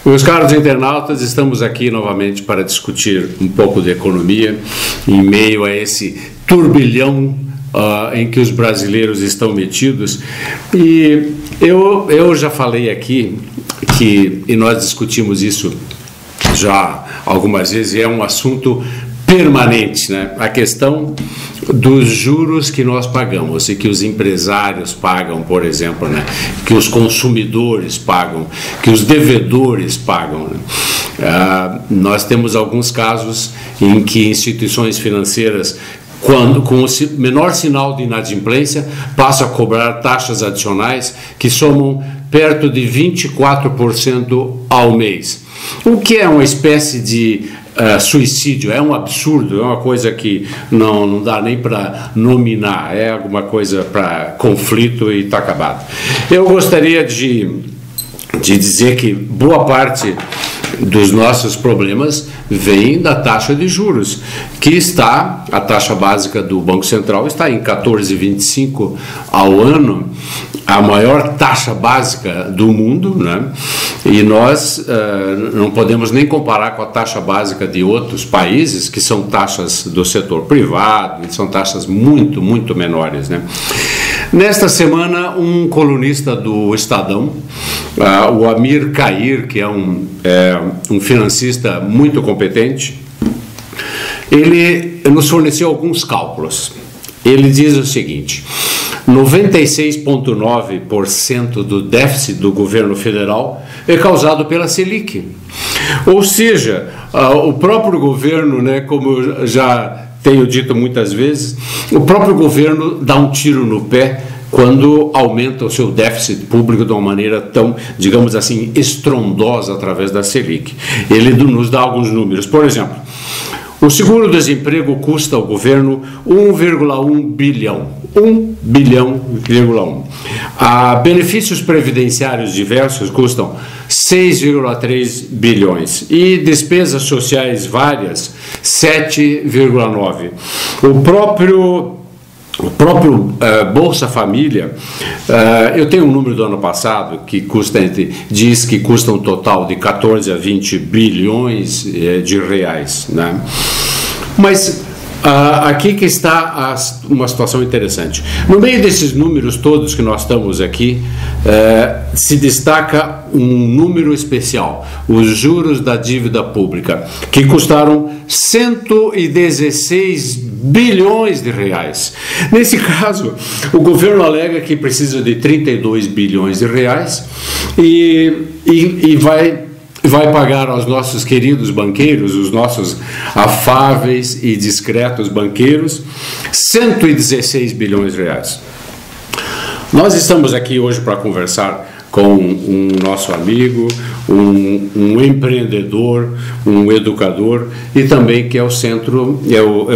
Meus caros internautas, estamos aqui novamente para discutir um pouco de economia em meio a esse turbilhão em que os brasileiros estão metidos. E eu já falei aqui e nós discutimos isso já algumas vezes, e é um assunto permanente, né? A questão dos juros que nós pagamos e que os empresários pagam, por exemplo, né? Que os consumidores pagam, que os devedores pagam, né? Nós temos alguns casos em que instituições financeiras, quando com o menor sinal de inadimplência, passam a cobrar taxas adicionais que somam perto de 24% ao mês, o que é uma espécie de suicídio. É um absurdo, é uma coisa que não dá nem para nominar, é alguma coisa para conflito e está acabado. Eu gostaria de dizer que boa parte dos nossos problemas vem da taxa de juros, que está, a taxa básica do Banco Central está em 14,25 ao ano, a maior taxa básica do mundo, né? E nós não podemos nem comparar com a taxa básica de outros países, que são taxas do setor privado, são taxas muito, muito menores, né? Nesta semana, um colunista do Estadão, o Amir Cair, que é um financista muito competente, ele nos forneceu alguns cálculos. Ele diz o seguinte: 96,9% do déficit do governo federal é causado pela Selic. Ou seja, o próprio governo, né, como eu já tenho dito muitas vezes, o próprio governo dá um tiro no pé quando aumenta o seu déficit público de uma maneira tão, digamos assim, estrondosa através da Selic. Ele nos dá alguns números. Por exemplo, o seguro-desemprego custa ao governo 1,1 bilhão. 1 bilhão, benefícios previdenciários diversos custam 6,3 bilhões e despesas sociais várias 7,9. O próprio Bolsa Família, eu tenho um número do ano passado que diz que custa um total de 14 a 20 bilhões de reais, né? Mas aqui que está uma situação interessante. No meio desses números todos que nós estamos aqui, se destaca um número especial: os juros da dívida pública, que custaram 116 bilhões de reais. Nesse caso, o governo alega que precisa de 32 bilhões de reais e vai pagar aos nossos queridos banqueiros, os nossos afáveis e discretos banqueiros, 116 bilhões de reais. Nós estamos aqui hoje para conversar com um nosso amigo, um empreendedor, um educador e também que é o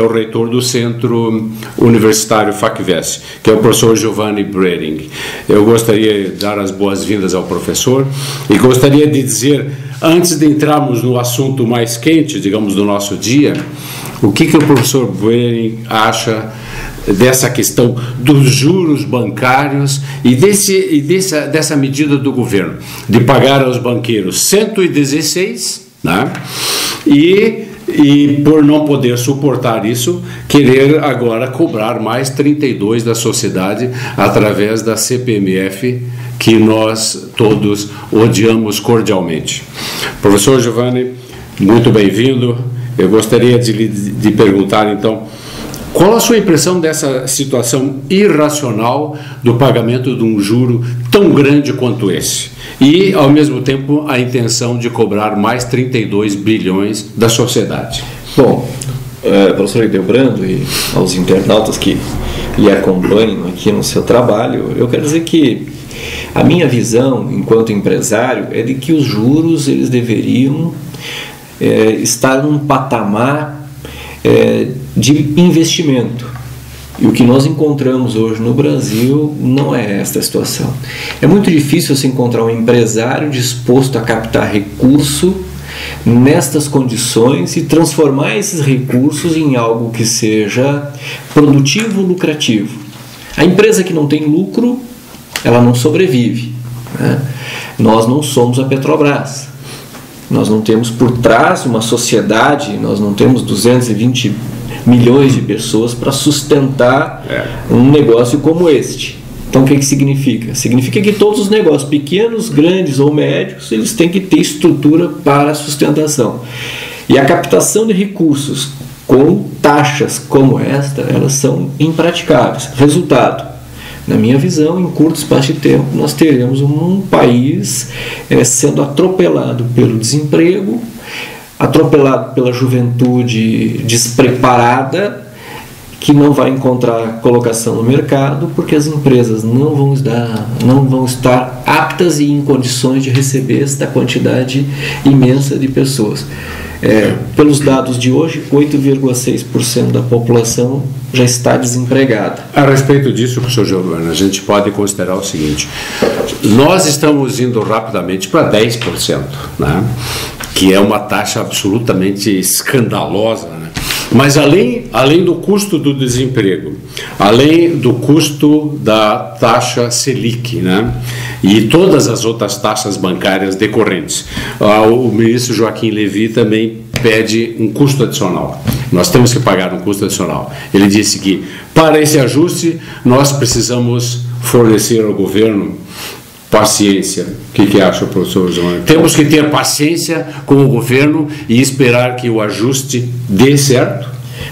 reitor do Centro Universitário FACVES, que é o professor Giovanni Brering. Eu gostaria de dar as boas-vindas ao professor e gostaria de dizer, antes de entrarmos no assunto mais quente, digamos, do nosso dia, o que o professor Brering acha dessa questão dos juros bancários e dessa medida do governo de pagar aos banqueiros 116, né? E por não poder suportar isso, querer agora cobrar mais 32 da sociedade através da CPMF, que nós todos odiamos cordialmente. Professor Giovanni, muito bem-vindo. Eu gostaria de perguntar, então, qual a sua impressão dessa situação irracional do pagamento de um juro tão grande quanto esse? E, ao mesmo tempo, a intenção de cobrar mais 32 bilhões da sociedade. Bom, professor Hildebrando e aos internautas que lhe acompanham aqui no seu trabalho, eu quero dizer que a minha visão, enquanto empresário, é de que os juros eles deveriam estar num patamar de investimento. E o que nós encontramos hoje no Brasil não é esta situação. É muito difícil se encontrar um empresário disposto a captar recurso nestas condições e transformar esses recursos em algo que seja produtivo, lucrativo. A empresa que não tem lucro, ela não sobrevive, né? Nós não somos a Petrobras. Nós não temos por trás uma sociedade, nós não temos 220 milhões de pessoas para sustentar um negócio como este. Então o que significa? Significa que todos os negócios, pequenos, grandes ou médios, eles têm que ter estrutura para sustentação. E a captação de recursos com taxas como esta, elas são impraticáveis. Resultado, na minha visão, em curto espaço de tempo, nós teremos um país sendo atropelado pelo desemprego, atropelado pela juventude despreparada, que não vai encontrar colocação no mercado, porque as empresas não vão estar aptas e em condições de receber esta quantidade imensa de pessoas. Pelos dados de hoje, 8,6% da população já está desempregada. A respeito disso, professor Giovanni, a gente pode considerar o seguinte: nós estamos indo rapidamente para 10%, né? Que é uma taxa absolutamente escandalosa, né? Mas além do custo do desemprego, além do custo da taxa Selic, né, e todas as outras taxas bancárias decorrentes, o ministro Joaquim Levy também pede um custo adicional. Nós temos que pagar um custo adicional. Ele disse que para esse ajuste nós precisamos fornecer ao governo paciência. O que acha, professor João? Temos que ter paciência com o governo e esperar que o ajuste dê certo?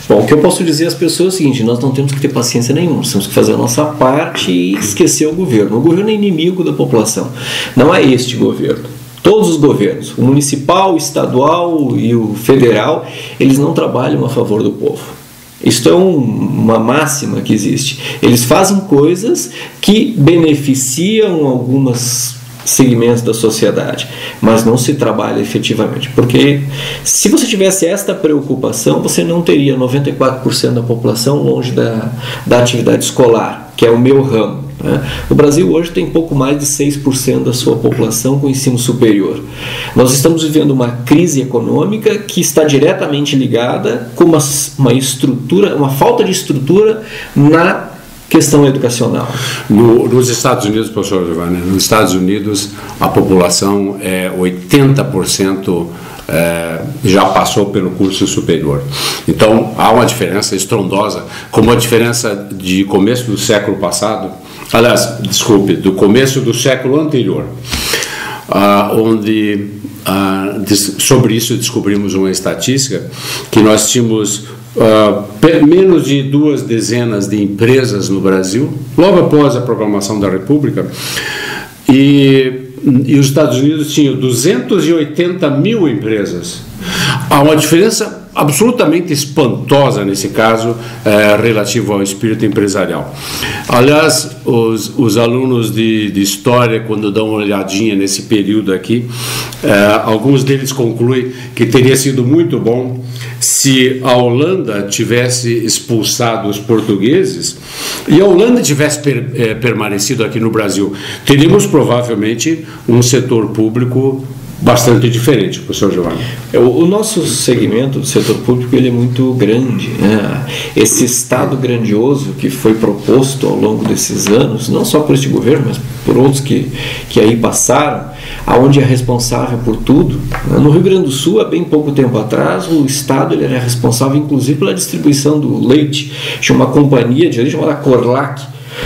Bom, o que eu posso dizer às pessoas é o seguinte: nós não temos que ter paciência nenhuma, nós temos que fazer a nossa parte e esquecer o governo. O governo é inimigo da população, não é este governo. Todos os governos, o municipal, o estadual e o federal, eles não trabalham a favor do povo. Isto é uma máxima que existe. Eles fazem coisas que beneficiam alguns segmentos da sociedade, mas não se trabalha efetivamente. Porque se você tivesse esta preocupação, você não teria 94% da população longe da atividade escolar, que é o meu ramo. O Brasil hoje tem pouco mais de 6% da sua população com ensino superior. Nós estamos vivendo uma crise econômica que está diretamente ligada com uma falta de estrutura na questão educacional. Nos Estados Unidos, professor Giovanni, nos Estados Unidos a população é 80% já passou pelo curso superior. Então há uma diferença estrondosa, como a diferença de começo do século passado, do começo do século anterior, onde sobre isso descobrimos uma estatística que nós tínhamos menos de 2 dezenas de empresas no Brasil, logo após a proclamação da República, e os Estados Unidos tinham 280 mil empresas. Há uma diferença absolutamente espantosa nesse caso, relativo ao espírito empresarial. Aliás, os alunos de história, quando dão uma olhadinha nesse período aqui, alguns deles concluem que teria sido muito bom se a Holanda tivesse expulsado os portugueses e a Holanda tivesse permanecido aqui no Brasil. Teríamos provavelmente um setor público bastante diferente, professor Giovanni. O nosso segmento do setor público ele é muito grande, né? Esse Estado grandioso que foi proposto ao longo desses anos, não só por este governo, mas por outros que aí passaram, aonde é responsável por tudo. No Rio Grande do Sul, há bem pouco tempo atrás, o Estado ele era responsável inclusive pela distribuição do leite. Tinha uma companhia de leite chamada Corlac.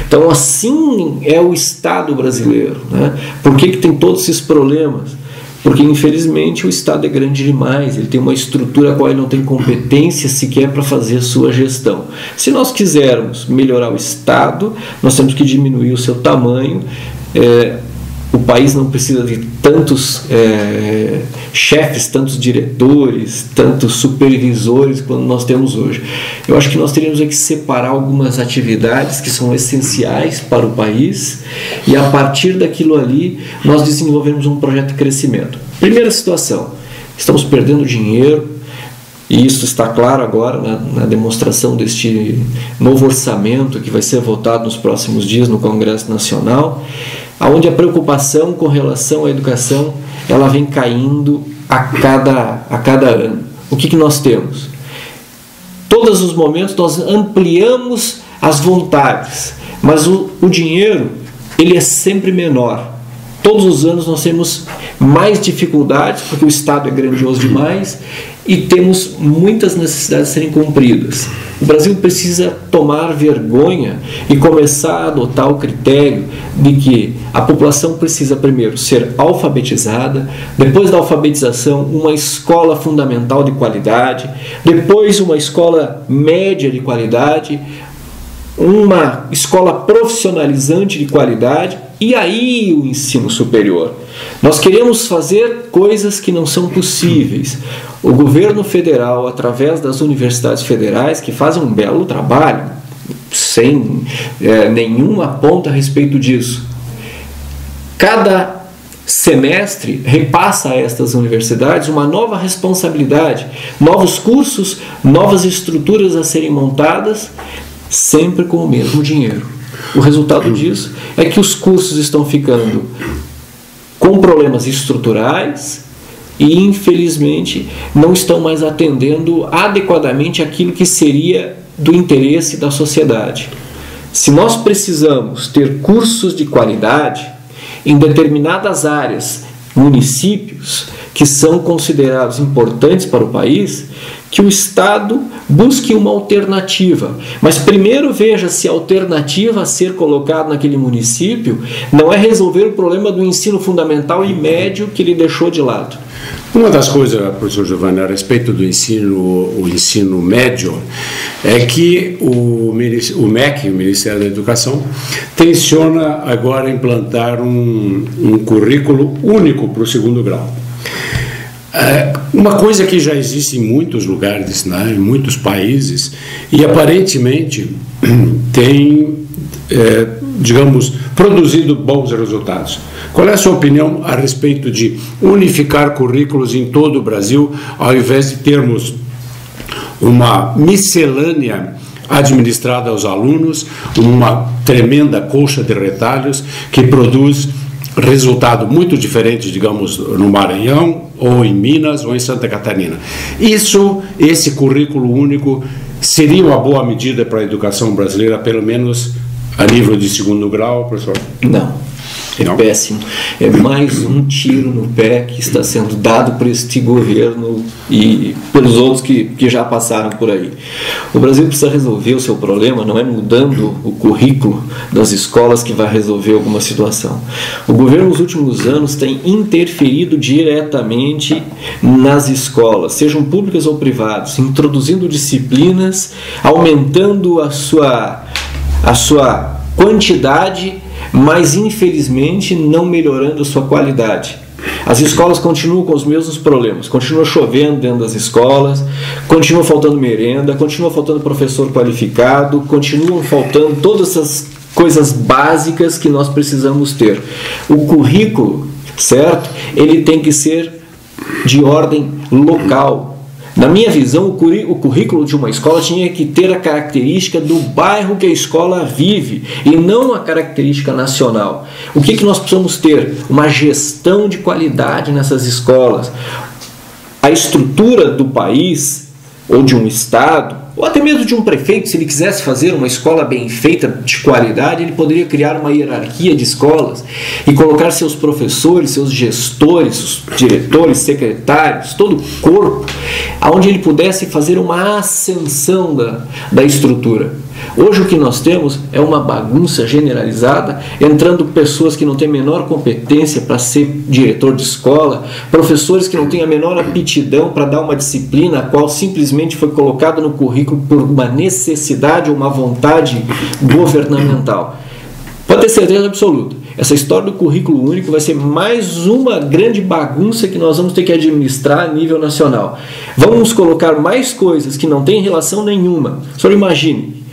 Então assim é o Estado brasileiro, né? Por que tem todos esses problemas? Porque, infelizmente, o Estado é grande demais, ele tem uma estrutura a qual ele não tem competência sequer para fazer a sua gestão. Se nós quisermos melhorar o Estado, nós temos que diminuir o seu tamanho. O país não precisa de tantos chefes, tantos diretores, tantos supervisores quanto nós temos hoje. Eu acho que nós teríamos que separar algumas atividades que são essenciais para o país e a partir daquilo ali nós desenvolvemos um projeto de crescimento. Primeira situação, estamos perdendo dinheiro e isso está claro agora na demonstração deste novo orçamento que vai ser votado nos próximos dias no Congresso Nacional, onde a preocupação com relação à educação ela vem caindo a cada ano. O que nós temos? Todos os momentos nós ampliamos as vontades, mas o dinheiro ele é sempre menor. todos os anos nós temos mais dificuldades, porque o Estado é grandioso demais e temos muitas necessidades a serem cumpridas. O Brasil precisa tomar vergonha e começar a adotar o critério de que a população precisa primeiro ser alfabetizada, depois da alfabetização uma escola fundamental de qualidade, depois uma escola média de qualidade, uma escola profissionalizante de qualidade e aí o ensino superior. Nós queremos fazer coisas que não são possíveis. O governo federal, através das universidades federais, que fazem um belo trabalho, sem nenhuma ponta a respeito disso, cada semestre repassa a estas universidades uma nova responsabilidade, novos cursos, novas estruturas a serem montadas, sempre com o mesmo dinheiro. O resultado disso é que os cursos estão ficando com problemas estruturais e, infelizmente, não estão mais atendendo adequadamente aquilo que seria do interesse da sociedade. Se nós precisamos ter cursos de qualidade em determinadas áreas, municípios, que são considerados importantes para o país, que o Estado busque uma alternativa. Mas primeiro veja se a alternativa a ser colocada naquele município não é resolver o problema do ensino fundamental e médio que ele deixou de lado. Uma das coisas, professor Giovanni, a respeito do o ensino médio, é que o MEC, o Ministério da Educação, tenciona agora implantar um currículo único para o segundo grau. Uma coisa que já existe em muitos lugares, né, em muitos países, e aparentemente tem, digamos, produzido bons resultados. Qual é a sua opinião a respeito de unificar currículos em todo o Brasil, ao invés de termos uma miscelânea administrada aos alunos, uma tremenda colcha de retalhos que produz resultado muito diferente, digamos, no Maranhão, ou em Minas, ou em Santa Catarina? Esse currículo único seria uma boa medida para a educação brasileira, pelo menos a nível de segundo grau, professor? Não. É péssimo. É mais um tiro no pé que está sendo dado por este governo e pelos outros que já passaram por aí. O Brasil precisa resolver o seu problema, não é mudando o currículo das escolas que vai resolver alguma situação. O governo nos últimos anos tem interferido diretamente nas escolas, sejam públicas ou privadas, introduzindo disciplinas, aumentando a sua quantidade, mas infelizmente não melhorando a sua qualidade. As escolas continuam com os mesmos problemas, continua chovendo dentro das escolas, continua faltando merenda, continua faltando professor qualificado, continuam faltando todas essas coisas básicas que nós precisamos ter. O currículo, certo? Ele tem que ser de ordem local. Na minha visão, o currículo de uma escola tinha que ter a característica do bairro que a escola vive e não a característica nacional. O que nós precisamos ter? Uma gestão de qualidade nessas escolas. A estrutura do país, ou de um estado, ou até mesmo de um prefeito, se ele quisesse fazer uma escola bem feita, de qualidade, ele poderia criar uma hierarquia de escolas e colocar seus professores, seus gestores, os diretores, secretários, todo o corpo, onde ele pudesse fazer uma ascensão da estrutura. Hoje o que nós temos é uma bagunça generalizada, entrando pessoas que não têm a menor competência para ser diretor de escola, professores que não têm a menor aptidão para dar uma disciplina, a qual simplesmente foi colocada no currículo por uma necessidade ou uma vontade governamental. Pode ter certeza absoluta, essa história do currículo único vai ser mais uma grande bagunça que nós vamos ter que administrar a nível nacional. Vamos colocar mais coisas que não têm relação nenhuma. Só imagine,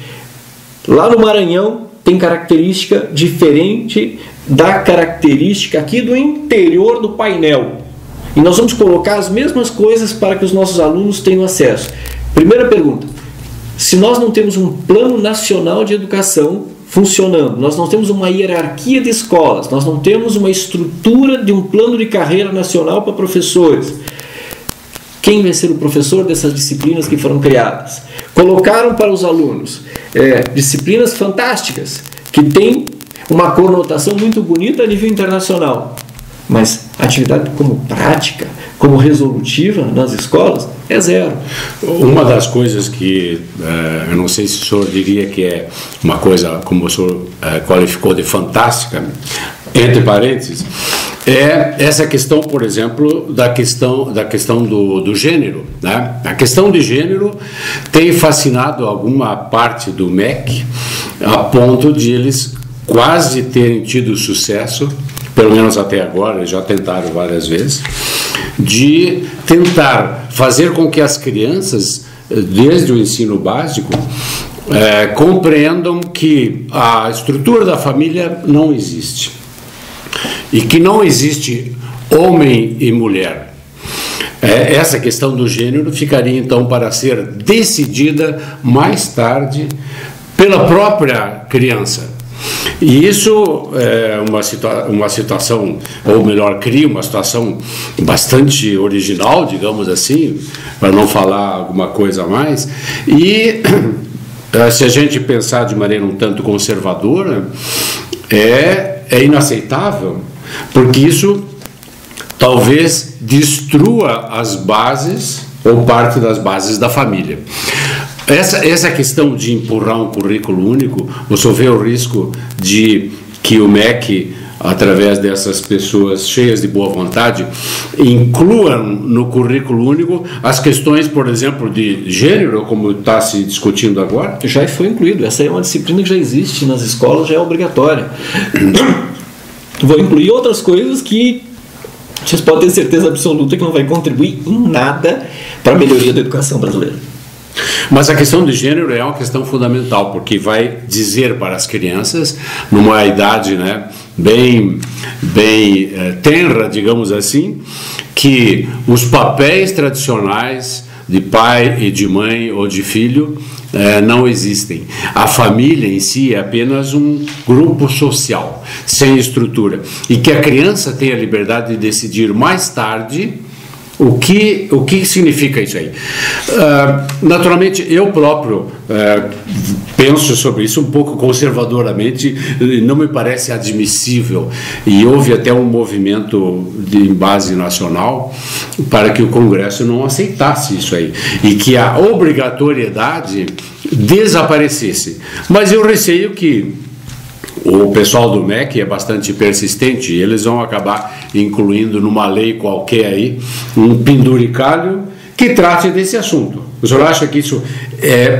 lá no Maranhão tem característica diferente da característica aqui do interior do painel. E nós vamos colocar as mesmas coisas para que os nossos alunos tenham acesso. Primeira pergunta: se nós não temos um plano nacional de educação funcionando, nós não temos uma hierarquia de escolas, nós não temos uma estrutura de um plano de carreira nacional para professores, quem vai ser o professor dessas disciplinas que foram criadas? Colocaram para os alunos disciplinas fantásticas, que têm uma conotação muito bonita a nível internacional, mas atividade como prática, como resolutiva nas escolas, é zero. Uma das coisas que, eu não sei se o senhor diria que é uma coisa, como o senhor qualificou de fantástica, entre parênteses, é essa questão, por exemplo, da questão do gênero, né? A questão de gênero tem fascinado alguma parte do MEC a ponto de eles quase terem tido sucesso, pelo menos até agora, já tentaram várias vezes, de tentar fazer com que as crianças, desde o ensino básico, compreendam que a estrutura da família não existe e que não existe homem e mulher. Essa questão do gênero ficaria então para ser decidida mais tarde pela própria criança. E isso é uma situação, ou melhor, cria uma situação bastante original, digamos assim, para não falar alguma coisa a mais. E se a gente pensar de maneira um tanto conservadora, é inaceitável, porque isso talvez destrua as bases ou parte das bases da família. Essa questão de empurrar um currículo único, o senhor vê o risco de que o MEC, através dessas pessoas cheias de boa vontade, inclua no currículo único as questões, por exemplo, de gênero, como está se discutindo agora? Já foi incluído. Essa é uma disciplina que já existe nas escolas, já é obrigatória. Vou incluir outras coisas que vocês podem ter certeza absoluta que não vai contribuir em nada para a melhoria da educação brasileira. Mas a questão de gênero é uma questão fundamental, porque vai dizer para as crianças, numa idade, né, bem tenra, digamos assim, que os papéis tradicionais de pai e de mãe ou de filho não existem. A família em si é apenas um grupo social, sem estrutura, e que a criança tem a liberdade de decidir mais tarde o que significa isso aí. Naturalmente, eu próprio penso sobre isso um pouco conservadoramente, não me parece admissível, e houve até um movimento em base nacional para que o Congresso não aceitasse isso aí, e que a obrigatoriedade desaparecesse. Mas eu receio que o pessoal do MEC é bastante persistente, e eles vão acabar incluindo numa lei qualquer aí um penduricalho que trate desse assunto. O senhor acha que isso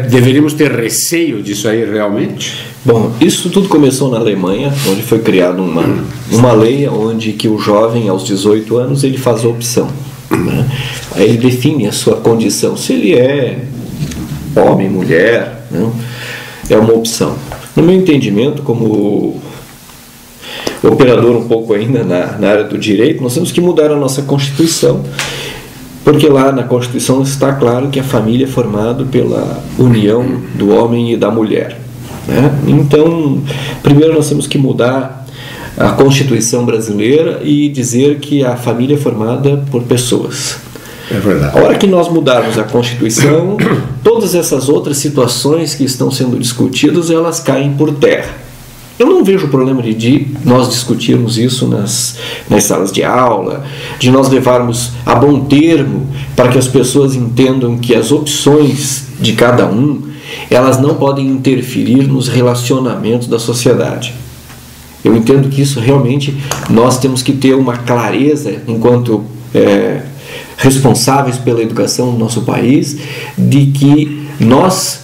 deveríamos ter receio disso aí realmente? Bom, isso tudo começou na Alemanha, onde foi criada uma lei onde que o jovem aos 18 anos ele faz a opção, né? Aí ele define a sua condição, se ele é homem, mulher, né? É uma opção. No meu entendimento, como operador um pouco ainda na área do direito, nós temos que mudar a nossa Constituição, porque lá na Constituição está claro que a família é formada pela união do homem e da mulher, né? Então, primeiro nós temos que mudar a Constituição brasileira e dizer que a família é formada por pessoas. É verdade. A hora que nós mudarmos a Constituição, todas essas outras situações que estão sendo discutidas, elas caem por terra. Eu não vejo problema de nós discutirmos isso nas salas de aula, de nós levarmos a bom termo para que as pessoas entendam que as opções de cada um, elas não podem interferir nos relacionamentos da sociedade. Eu entendo que isso realmente nós temos que ter uma clareza enquanto responsáveis pela educação do nosso país, de que nós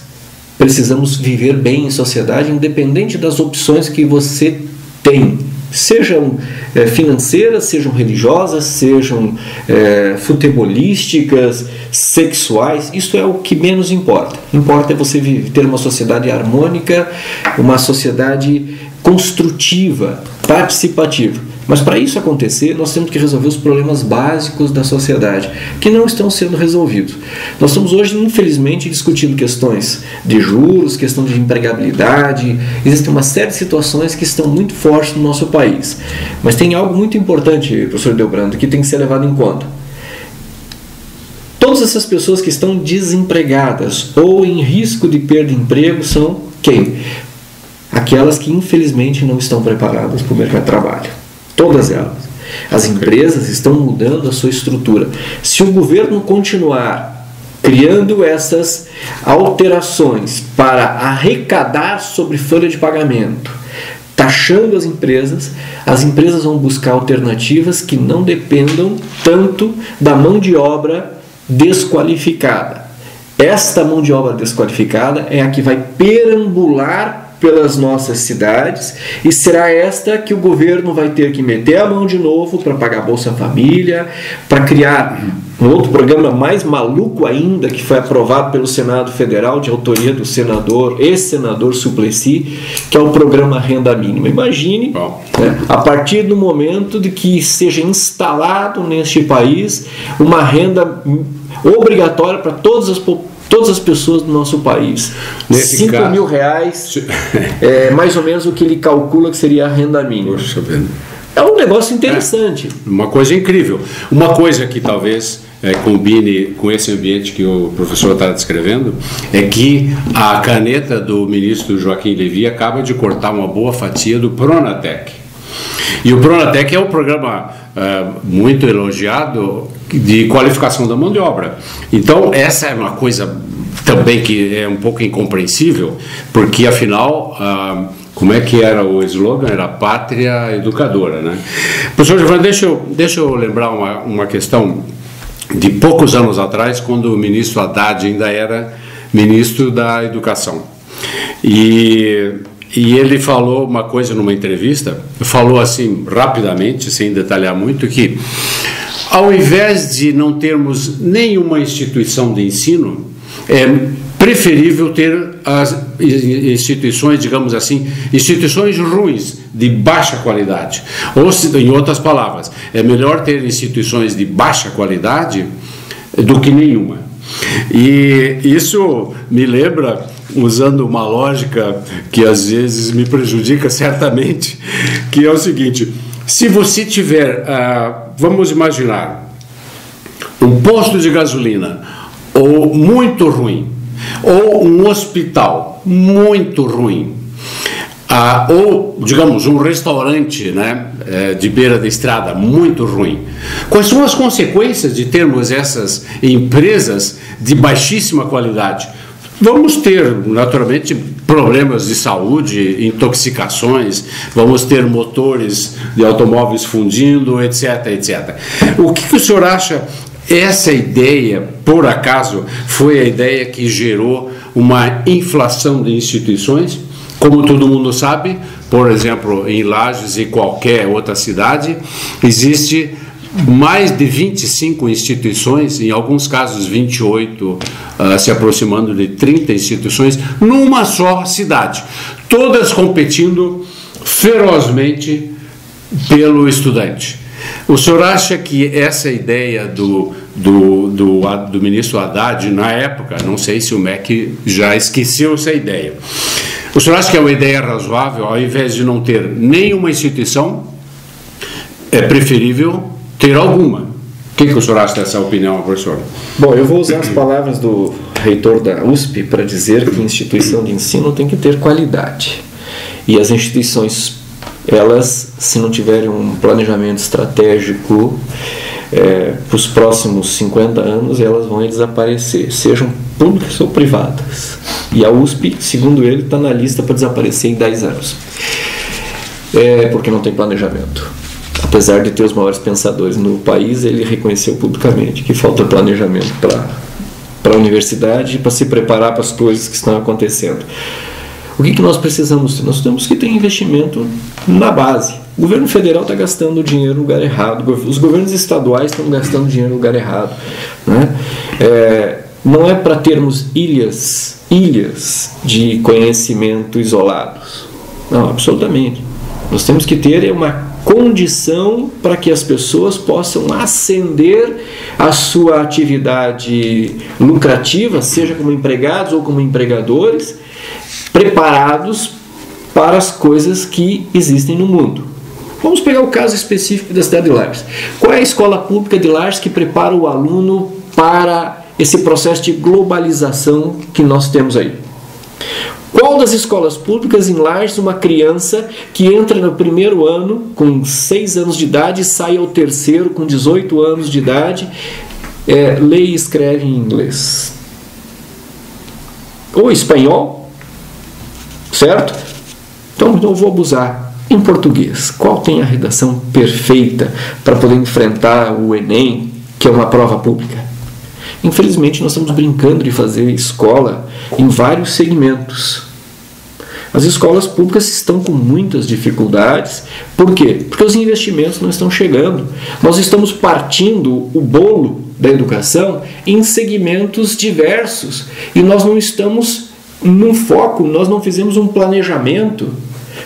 precisamos viver bem em sociedade, independente das opções que você tem, sejam financeiras, sejam religiosas, sejam futebolísticas, sexuais. Isso é o que menos importa. Importa é você ter uma sociedade harmônica, uma sociedade construtiva, participativa. Mas para isso acontecer, nós temos que resolver os problemas básicos da sociedade, que não estão sendo resolvidos. Nós estamos hoje, infelizmente, discutindo questões de juros, questão de empregabilidade. Existem uma série de situações que estão muito fortes no nosso país. Mas tem algo muito importante, professor Delbrando, que tem que ser levado em conta. Todas essas pessoas que estão desempregadas ou em risco de perda de emprego são quem? aquelas que infelizmente não estão preparadas para o mercado de trabalho. Todas elas. As empresas estão mudando a sua estrutura. Se o governo continuar criando essas alterações para arrecadar sobre folha de pagamento, taxando as empresas vão buscar alternativas que não dependam tanto da mão de obra desqualificada. Esta mão de obra desqualificada é a que vai perambular pelas nossas cidades e será esta que o governo vai ter que meter a mão de novo para pagar Bolsa Família, para criar um outro programa mais maluco ainda que foi aprovado pelo Senado Federal de autoria do ex-senador Suplicy, que é o programa Renda Mínima. Imagine, né, a partir do momento de que seja instalado neste país uma renda obrigatória para todas as pessoas do nosso país. R$5 mil é mais ou menos o que ele calcula que seria a renda mínima. Poxa vida. É um negócio interessante. Uma coisa incrível. Uma coisa que talvez combine com esse ambiente que o professor está descrevendo é que a caneta do ministro Joaquim Levy acaba de cortar uma boa fatia do Pronatec. E o Pronatec é um programa muito elogiado de qualificação da mão de obra. Então, essa é uma coisa também que é um pouco incompreensível, porque, afinal, como é que era o slogan? Era Pátria Educadora, né? Professor Giovanni, deixa eu lembrar uma questão de poucos anos atrás, quando o ministro Haddad ainda era ministro da Educação. E ele falou uma coisa numa entrevista, falou assim rapidamente, sem detalhar muito, que ao invés de não termos nenhuma instituição de ensino, é preferível ter as instituições, digamos assim, instituições ruins, de baixa qualidade. Ou, em outras palavras, é melhor ter instituições de baixa qualidade do que nenhuma. E isso me lembra, usando uma lógica que às vezes me prejudica certamente, que é o seguinte: se você tiver, vamos imaginar, um posto de gasolina ou muito ruim, ou um hospital muito ruim, ou, digamos, um restaurante, né, de beira da estrada muito ruim, quais são as consequências de termos essas empresas de baixíssima qualidade? Vamos ter, naturalmente, problemas de saúde, intoxicações, vamos ter motores de automóveis fundindo, etc, etc. O que o senhor acha? Essa ideia, por acaso, foi a ideia que gerou uma inflação de instituições? Como todo mundo sabe, por exemplo, em Lages e qualquer outra cidade, existe mais de 25 instituições, em alguns casos 28, se aproximando de 30 instituições, numa só cidade, todas competindo ferozmente pelo estudante. O senhor acha que essa ideia do ministro Haddad, na época, não sei se o MEC já esqueceu essa ideia, o senhor acha que é uma ideia razoável, ao invés de não ter nenhuma instituição, é preferível ter alguma? O que o senhor acha dessa opinião, professor? Bom, eu vou usar as palavras do reitor da USP para dizer que instituição de ensino tem que ter qualidade. E as instituições, elas, se não tiverem um planejamento estratégico para os próximos 50 anos, elas vão desaparecer, sejam públicas ou privadas. E a USP, segundo ele, está na lista para desaparecer em 10 anos. Porque não tem planejamento. Apesar de ter os maiores pensadores no país, ele reconheceu publicamente que falta planejamento para a universidade e para se preparar para as coisas que estão acontecendo. O que nós precisamos? Nós temos que ter investimento na base. O governo federal está gastando dinheiro no lugar errado, os governos estaduais estão gastando dinheiro no lugar errado, né? Não é para termos ilhas de conhecimento isolados. Não, absolutamente. Nós temos que ter uma condição para que as pessoas possam ascender a sua atividade lucrativa, seja como empregados ou como empregadores, preparados para as coisas que existem no mundo. Vamos pegar o caso específico da cidade de Lages. Qual é a escola pública de Lages que prepara o aluno para esse processo de globalização que nós temos aí? Qual das escolas públicas em Lages uma criança que entra no primeiro ano com 6 anos de idade e sai ao terceiro com 18 anos de idade, lê e escreve em inglês? Ou espanhol, certo? Então não vou abusar. Em português, qual tem a redação perfeita para poder enfrentar o Enem, que é uma prova pública? Infelizmente, nós estamos brincando de fazer escola em vários segmentos. As escolas públicas estão com muitas dificuldades. Por quê? Porque os investimentos não estão chegando. Nós estamos partindo o bolo da educação em segmentos diversos e nós não estamos num foco, nós não fizemos um planejamento.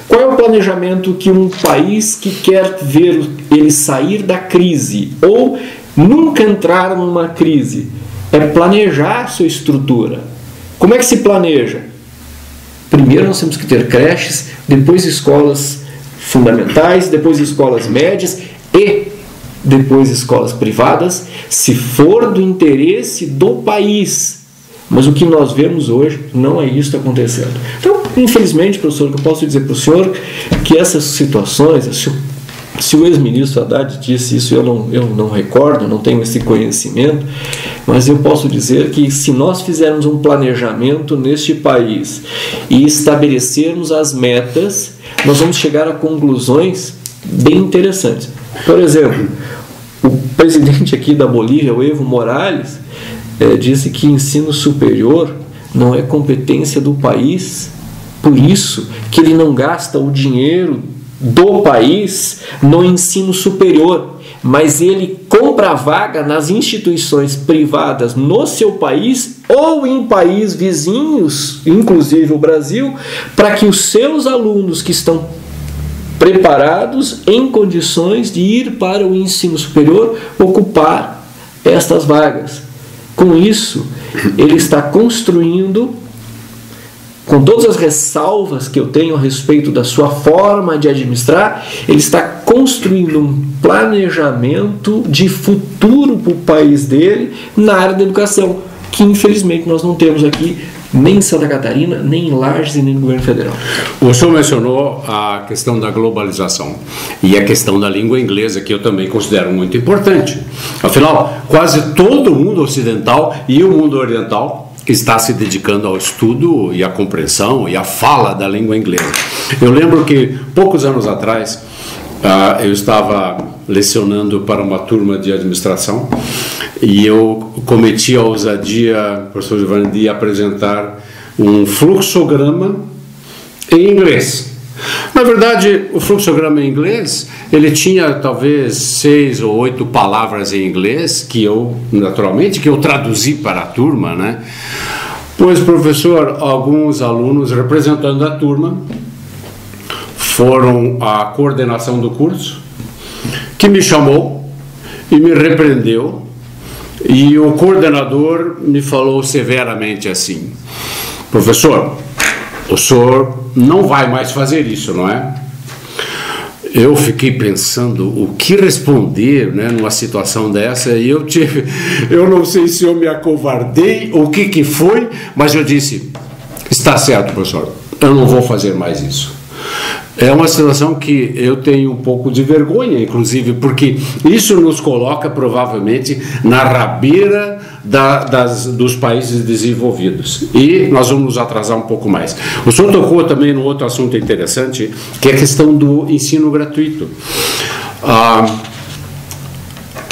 Qual é o planejamento que um país que quer ver ele sair da crise ou nunca entrar numa crise? É planejar sua estrutura. Como é que se planeja? Primeiro nós temos que ter creches, depois escolas fundamentais, depois escolas médias e depois escolas privadas, se for do interesse do país. Mas o que nós vemos hoje não é isso acontecendo. Então, infelizmente, professor, o que eu posso dizer para o senhor que essas situações, se o ex-ministro Haddad disse isso, eu não recordo, não tenho esse conhecimento, mas eu posso dizer que se nós fizermos um planejamento neste país e estabelecermos as metas, nós vamos chegar a conclusões bem interessantes. Por exemplo, o presidente aqui da Bolívia, o Evo Morales, disse que ensino superior não é competência do país, por isso que ele não gasta o dinheiro do país no ensino superior, mas ele compra vaga nas instituições privadas no seu país ou em países vizinhos, inclusive o Brasil, para que os seus alunos que estão preparados em condições de ir para o ensino superior ocupar estas vagas. Com isso, ele está construindo, com todas as ressalvas que eu tenho a respeito da sua forma de administrar, ele está construindo um planejamento de futuro para o país dele na área da educação, que infelizmente nós não temos aqui, nem em Santa Catarina, nem em Lages e nem no governo federal. O senhor mencionou a questão da globalização e a questão da língua inglesa, que eu também considero muito importante. Afinal, quase todo o mundo ocidental e o mundo oriental está se dedicando ao estudo e à compreensão e à fala da língua inglesa. Eu lembro que, poucos anos atrás, eu estava lecionando para uma turma de administração e eu cometi a ousadia, professor Giovanni, de apresentar um fluxograma em inglês. Na verdade, o fluxograma em inglês, ele tinha talvez 6 ou 8 palavras em inglês, que eu traduzi para a turma, né? Pois, professor, alguns alunos representando a turma foram à coordenação do curso, que me chamou e me repreendeu, e o coordenador me falou severamente assim: professor, o senhor não vai mais fazer isso, não é? Eu fiquei pensando o que responder, né, numa situação dessa, e eu não sei se eu me acovardei ou o que foi, mas eu disse: está certo, professor, eu não vou fazer mais isso. É uma situação que eu tenho um pouco de vergonha, inclusive, porque isso nos coloca provavelmente na rabeira dos países desenvolvidos. E nós vamos nos atrasar um pouco mais. O senhor tocou também num outro assunto interessante, que é a questão do ensino gratuito.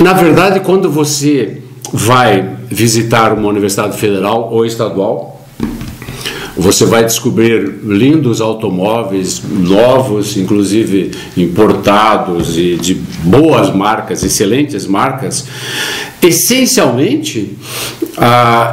Na verdade, quando você vai visitar uma universidade federal ou estadual, você vai descobrir lindos automóveis novos, inclusive importados e de boas marcas, excelentes marcas. Essencialmente,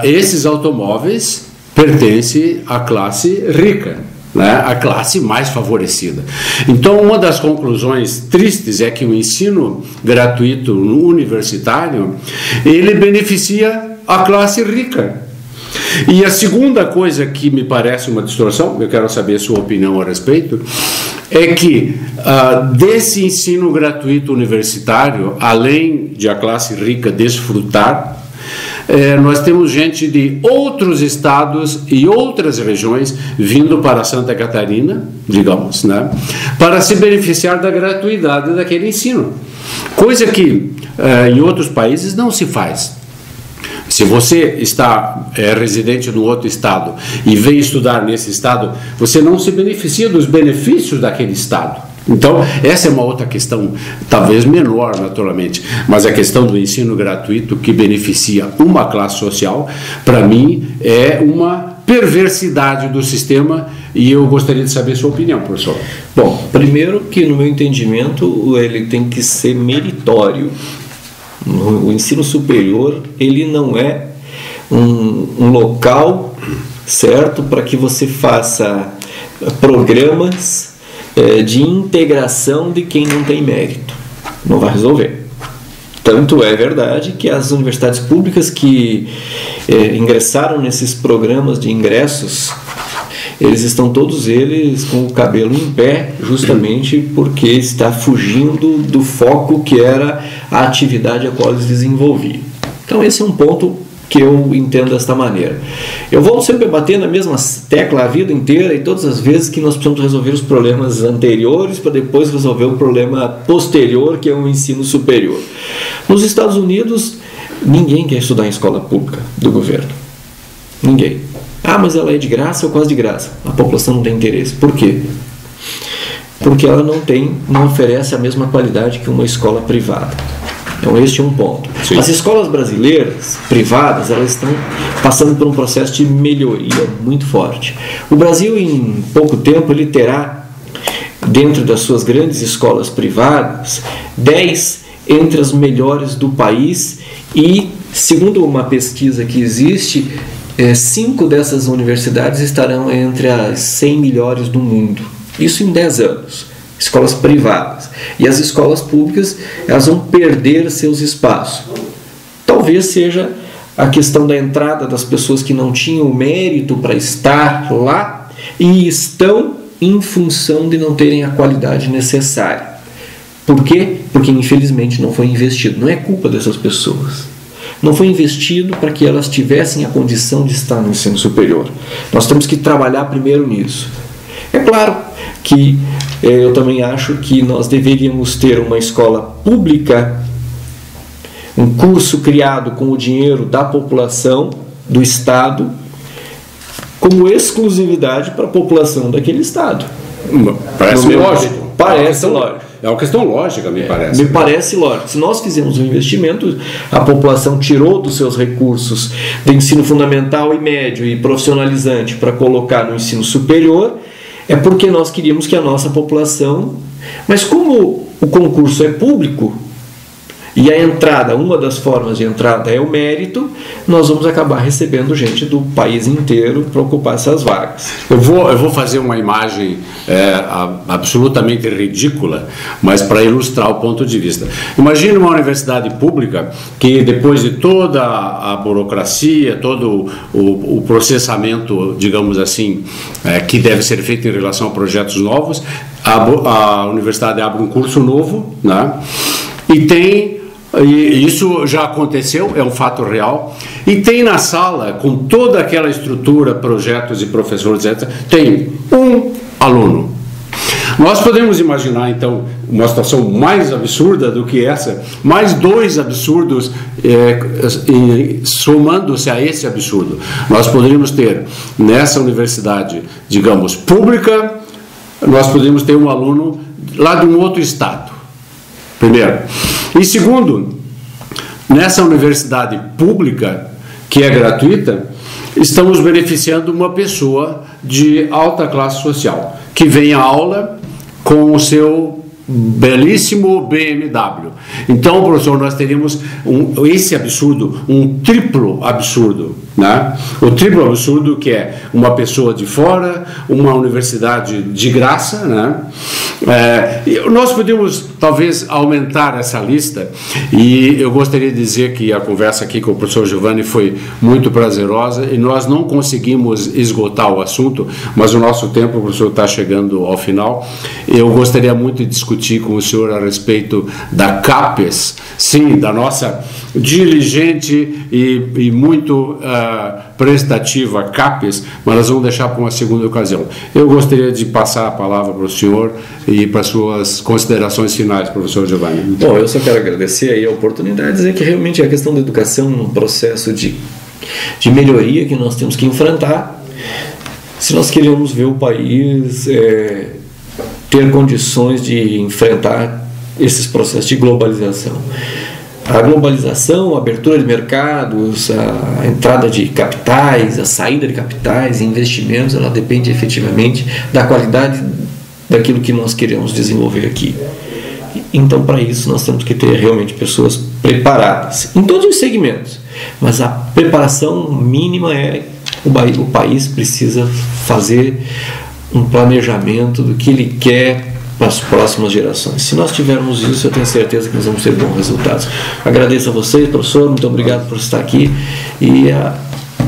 esses automóveis pertencem à classe rica, né? A classe mais favorecida. Então, uma das conclusões tristes é que o ensino gratuito universitário, ele beneficia a classe rica. E a segunda coisa que me parece uma distorção, eu quero saber a sua opinião a respeito, é que desse ensino gratuito universitário, além de a classe rica desfrutar, nós temos gente de outros estados e outras regiões vindo para Santa Catarina, digamos, né, para se beneficiar da gratuidade daquele ensino, coisa que em outros países não se faz. Se você está residente no outro estado e vem estudar nesse estado, você não se beneficia dos benefícios daquele estado. Então, essa é uma outra questão, talvez menor, naturalmente, mas a questão do ensino gratuito que beneficia uma classe social, para mim, é uma perversidade do sistema, e eu gostaria de saber a sua opinião, professor. Bom, primeiro que, no meu entendimento, ele tem que ser meritório. O ensino superior, ele não é um local, certo, para que você faça programas de integração de quem não tem mérito. Não vai resolver. Tanto é verdade que as universidades públicas que ingressaram nesses programas de ingressos, eles estão todos eles com o cabelo em pé, justamente porque está fugindo do foco que era a atividade a qual eles desenvolviam. Então esse é um ponto que eu entendo desta maneira. Eu vou sempre bater na mesma tecla a vida inteira e todas as vezes que nós precisamos resolver os problemas anteriores para depois resolver o problema posterior, que é o ensino superior. Nos Estados Unidos, ninguém quer estudar em escola pública do governo. Ninguém. Ah, mas ela é de graça ou quase de graça? A população não tem interesse. Por quê? Porque ela não oferece a mesma qualidade que uma escola privada. Então este é um ponto. Sim. As escolas brasileiras, privadas, elas estão passando por um processo de melhoria muito forte. O Brasil, em pouco tempo, ele terá, dentro das suas grandes escolas privadas, 10 entre as melhores do país e, segundo uma pesquisa que existe, 5 dessas universidades estarão entre as 100 melhores do mundo. Isso em 10 anos. Escolas privadas. E as escolas públicas, elas vão perder seus espaços. Talvez seja a questão da entrada das pessoas que não tinham mérito para estar lá e estão em função de não terem a qualidade necessária. Por quê? Porque infelizmente não foi investido. Não é culpa dessas pessoas. Não foi investido para que elas tivessem a condição de estar no ensino superior. Nós temos que trabalhar primeiro nisso. É claro que eu também acho que nós deveríamos ter uma escola pública, um curso criado com o dinheiro da população, do Estado, como exclusividade para a população daquele Estado. Parece lógico. Parece lógico. É uma questão lógica, me parece. Me parece lógico. Se nós fizermos um investimento, a população tirou dos seus recursos de ensino fundamental e médio e profissionalizante para colocar no ensino superior, é porque nós queríamos que a nossa população... Mas como o concurso é público e a entrada, uma das formas de entrada é o mérito, nós vamos acabar recebendo gente do país inteiro para ocupar essas vagas. Eu vou fazer uma imagem absolutamente ridícula, mas para ilustrar o ponto de vista. Imagine uma universidade pública que, depois de toda a burocracia, todo o processamento, digamos assim, que deve ser feito em relação a projetos novos, a universidade abre um curso novo, né? E isso já aconteceu, é um fato real, e tem na sala, com toda aquela estrutura, projetos e professores, etc., tem um aluno. Nós podemos imaginar, então, uma situação mais absurda do que essa, mais 2 absurdos somando-se a esse absurdo. Nós poderíamos ter, nessa universidade, digamos, pública, nós poderíamos ter um aluno lá de um outro estado, primeiro. E segundo, nessa universidade pública, que é gratuita, estamos beneficiando uma pessoa de alta classe social, que vem à aula com o seu belíssimo BMW. Então, professor, nós teríamos esse absurdo, um triplo absurdo. né? O triplo absurdo, que é uma pessoa de fora, uma universidade de graça, né? Nós podemos talvez aumentar essa lista, e eu gostaria de dizer que a conversa aqui com o professor Giovanni foi muito prazerosa e nós não conseguimos esgotar o assunto, mas o nosso tempo, professor, está chegando ao final. Eu gostaria muito de discutir com o senhor a respeito da CAPES, sim, da nossa diligente e muito prestativa CAPES, mas nós vamos deixar para uma segunda ocasião. Eu gostaria de passar a palavra para o senhor e para as suas considerações finais, professor Giovanni. Bom, eu só quero agradecer aí a oportunidade de dizer que realmente a questão da educação é um processo de melhoria que nós temos que enfrentar se nós queremos ver o país ter condições de enfrentar esses processos de globalização. A globalização, a abertura de mercados, a entrada de capitais, a saída de capitais, investimentos, ela depende efetivamente da qualidade daquilo que nós queremos desenvolver aqui. Então, para isso, nós temos que ter realmente pessoas preparadas, em todos os segmentos. Mas a preparação mínima o país precisa fazer um planejamento do que ele quer para as próximas gerações. Se nós tivermos isso, eu tenho certeza que nós vamos ter bons resultados. Agradeço a vocês, professor, muito obrigado por estar aqui. E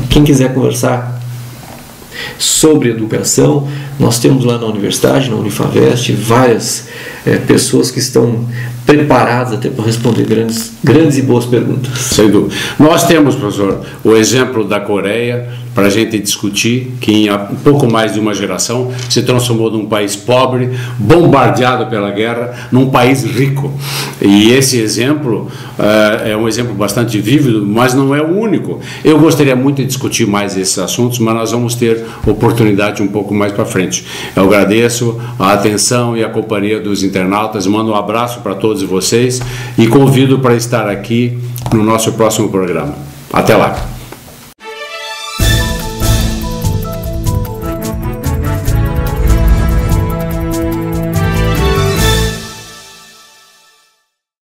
quem quiser conversar sobre educação, nós temos lá na universidade, na Unifavest, várias pessoas que estão preparadas até para responder grandes e boas perguntas. Sem dúvida. Nós temos, professor, o exemplo da Coreia, para a gente discutir, que em um pouco mais de uma geração se transformou num país pobre, bombardeado pela guerra, num país rico. E esse exemplo é um exemplo bastante vívido, mas não é o único. Eu gostaria muito de discutir mais esses assuntos, mas nós vamos ter oportunidade um pouco mais para frente. Eu agradeço a atenção e a companhia dos internautas, mando um abraço para todos vocês e convido para estar aqui no nosso próximo programa. Até lá!